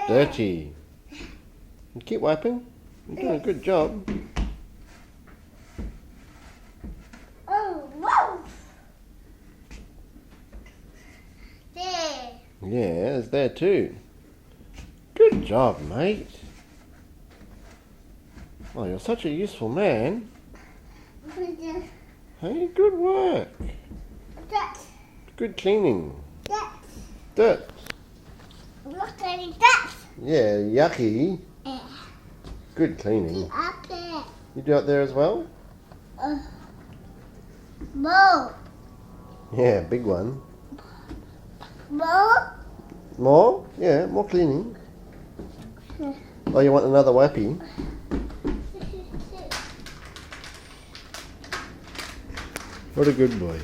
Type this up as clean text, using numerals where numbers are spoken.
dirty. Keep wiping. You're doing a good job. Oh, whoa! There. Yeah, it's there too. Good job, mate. Oh, you're such a useful man. Hey, good work. That. Good cleaning. That. Dirt. Look at that. Yeah, yucky. Good cleaning. Up there. You do up there as well? More. Yeah, big one. More. More? Yeah, more cleaning. Oh, you want another wipey? What a good boy.